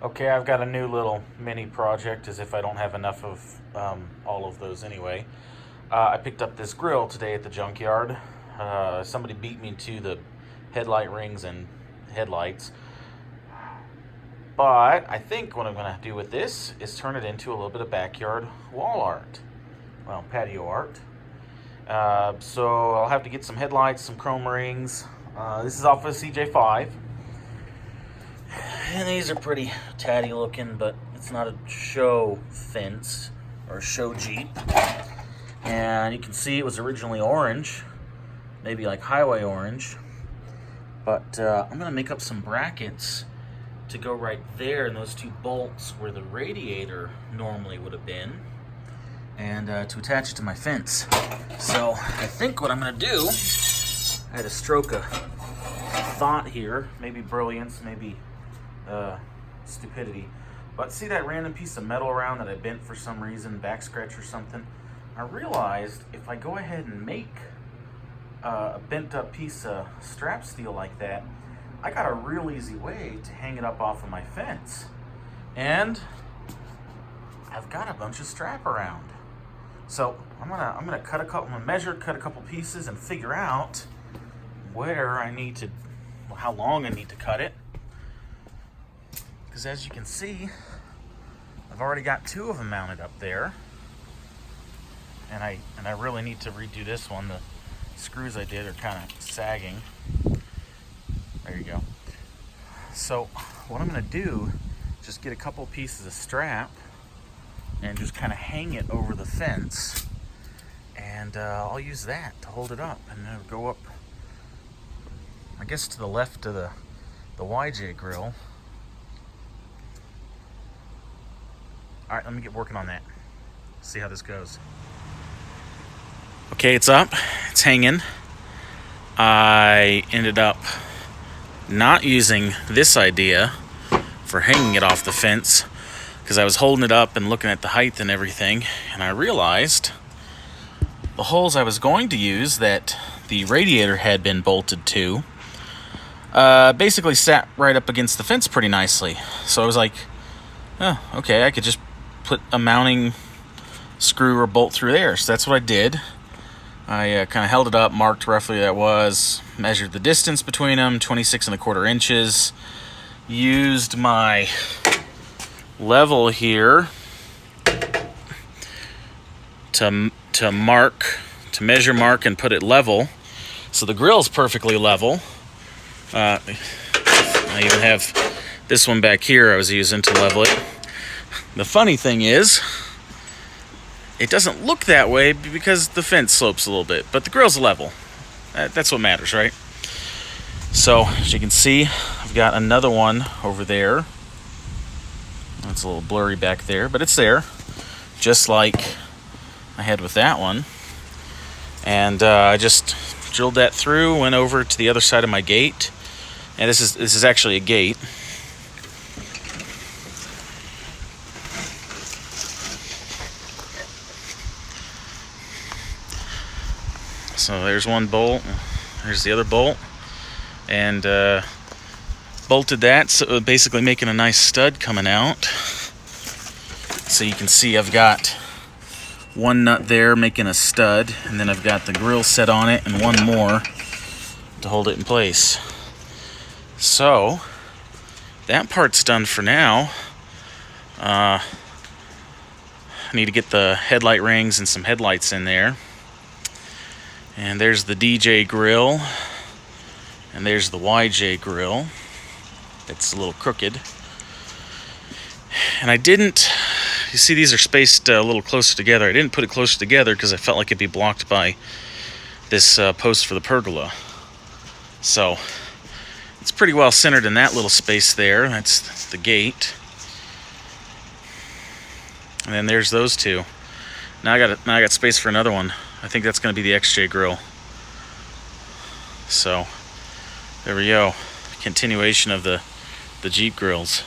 Okay, I've got a new little mini project, as if I don't have enough of all of those anyway. I picked up this grill today at the junkyard. Somebody beat me to the headlight rings and headlights. But I think what I'm going to do with this is turn it into a little bit of backyard wall art. Well, patio art. So I'll have to get some headlights, some chrome rings. This is off of a CJ5. And these are pretty tatty looking, but it's not a show fence or a show Jeep. And you can see it was originally orange, maybe like highway orange. But I'm going to make up some brackets to go right there in those two bolts where the radiator normally would have been, and to attach it to my fence. So I think what I'm going to do, I had a stroke of thought here, maybe brilliance, maybe stupidity, but see that random piece of metal around that I bent for some reason, back scratch or something? I realized if I go ahead and make a bent up piece of strap steel like that, I got a real easy way to hang it up off of my fence. And I've got a bunch of strap around. So I'm gonna cut a couple pieces and figure out where I need to, how long I need to cut it. Because as you can see, I've already got two of them mounted up there. And I really need to redo this one. The screws I did are kind of sagging. There you go. So what I'm going to do is just get a couple pieces of strap and just kind of hang it over the fence, and I'll use that to hold it up, and then it'll go up, I guess, to the left of the YJ grill. All right, let me get working on that. See how this goes. Okay, it's up. It's hanging. I ended up not using this idea for hanging it off the fence because I was holding it up and looking at the height and everything, and I realized the holes I was going to use that the radiator had been bolted to basically sat right up against the fence pretty nicely. So I was like, oh, okay, I could just put a mounting screw or bolt through there. So that's what I did. I kind of held it up, marked roughly that was, measured the distance between them, 26¼ inches. Used my level here to measure, mark, and put it level. So the grill's perfectly level. I even have this one back here I was using to level it. The funny thing is, it doesn't look that way because the fence slopes a little bit, but the grill's level. That's what matters, right? So, as you can see, I've got another one over there. It's a little blurry back there, but it's there, just like I had with that one. And I just drilled that through, went over to the other side of my gate. And this is actually a gate. So there's one bolt, there's the other bolt, and bolted that, so basically making a nice stud coming out. So you can see I've got one nut there making a stud, and then I've got the grill set on it and one more to hold it in place. So that part's done for now. I need to get the headlight rings and some headlights in there. And there's the DJ grill, and there's the YJ grill. It's a little crooked. And I didn't, you see these are spaced a little closer together. I didn't put it closer together because I felt like it'd be blocked by this post for the pergola. So it's pretty well centered in that little space there. That's the gate. And then there's those two. Now I got space for another one. I think that's going to be the XJ grill. So there we go. Continuation of the Jeep grills.